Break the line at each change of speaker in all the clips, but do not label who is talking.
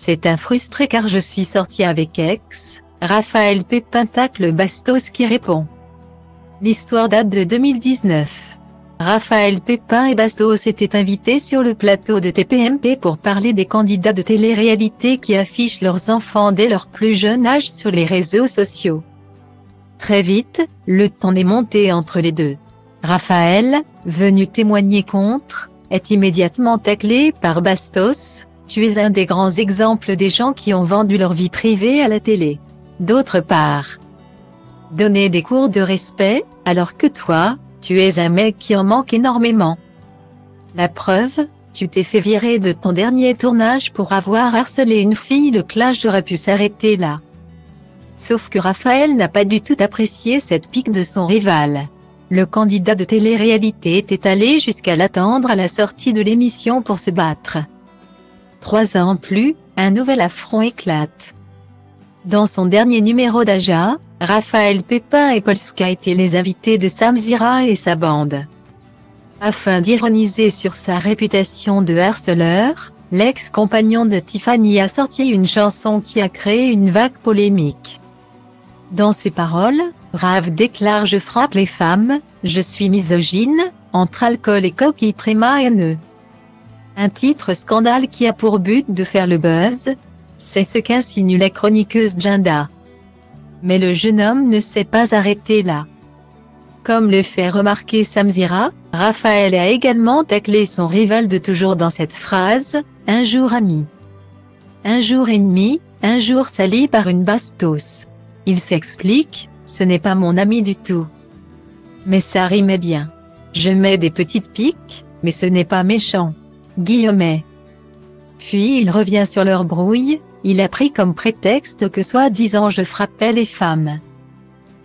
C'est un frustré car je suis sorti avec ex, Raphaël Pépin tacle Bastos qui répond. L'histoire date de 2019. Raphaël Pépin et Bastos étaient invités sur le plateau de TPMP pour parler des candidats de télé-réalité qui affichent leurs enfants dès leur plus jeune âge sur les réseaux sociaux. Très vite, le ton est monté entre les deux. Raphaël, venu témoigner contre, est immédiatement taclé par Bastos. Tu es un des grands exemples des gens qui ont vendu leur vie privée à la télé. D'autre part, donner des cours de respect, alors que toi, tu es un mec qui en manque énormément. La preuve, tu t'es fait virer de ton dernier tournage pour avoir harcelé une fille. Le clash aurait pu s'arrêter là. Sauf que Raphaël n'a pas du tout apprécié cette pique de son rival. Le candidat de télé-réalité était allé jusqu'à l'attendre à la sortie de l'émission pour se battre. 3 ans plus, un nouvel affront éclate. Dans son dernier numéro d'Aja, Raphaël Pépin et Polska étaient les invités de Samzira et sa bande. Afin d'ironiser sur sa réputation de harceleur, l'ex-compagnon de Tiffany a sorti une chanson qui a créé une vague polémique. Dans ses paroles, Rav déclare « Je frappe les femmes, je suis misogyne, entre alcool et coquille tréma haineux ». Un titre scandale qui a pour but de faire le buzz, c'est ce qu'insinue la chroniqueuse Djinda. Mais le jeune homme ne s'est pas arrêté là. Comme le fait remarquer Samzira, Raphaël a également taclé son rival de toujours dans cette phrase, « Un jour ami. Un jour ennemi, un jour sali par une Bastos. Il s'explique, ce n'est pas mon ami du tout. Mais ça rimait bien. Je mets des petites piques, mais ce n'est pas méchant. Guillemets. » Puis il revient sur leur brouille, il a pris comme prétexte que soi-disant je frappais les femmes.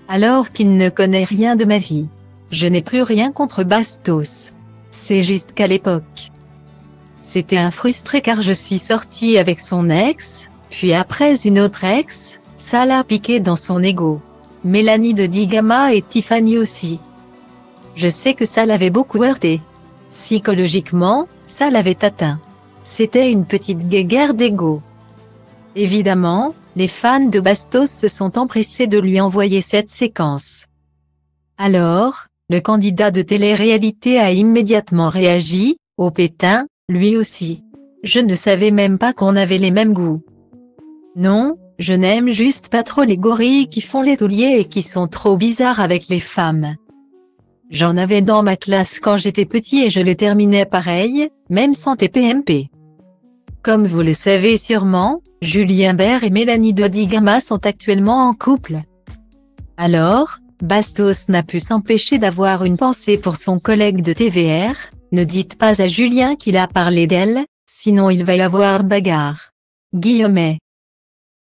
Alors qu'il ne connaît rien de ma vie. Je n'ai plus rien contre Bastos. C'est juste qu'à l'époque, c'était un frustré car je suis sorti avec son ex, puis après une autre ex, ça l'a piqué dans son ego. Mélanie de Digama et Tiffany aussi. Je sais que ça l'avait beaucoup heurté. Psychologiquement, ça l'avait atteint. C'était une petite guéguerre d'ego. Évidemment, les fans de Bastos se sont empressés de lui envoyer cette séquence. Alors, le candidat de télé-réalité a immédiatement réagi, « Oh pétain, lui aussi. Je ne savais même pas qu'on avait les mêmes goûts. Non, je n'aime juste pas trop les gorilles qui font les tauliers et qui sont trop bizarres avec les femmes. J'en avais dans ma classe quand j'étais petit et je le terminais pareil, même sans TPMP. » Comme vous le savez sûrement, Julien Bert et Mélanie de Digama sont actuellement en couple. Alors, Bastos n'a pu s'empêcher d'avoir une pensée pour son collègue de TVR, « Ne dites pas à Julien qu'il a parlé d'elle, sinon il va y avoir bagarre. » Guillemets.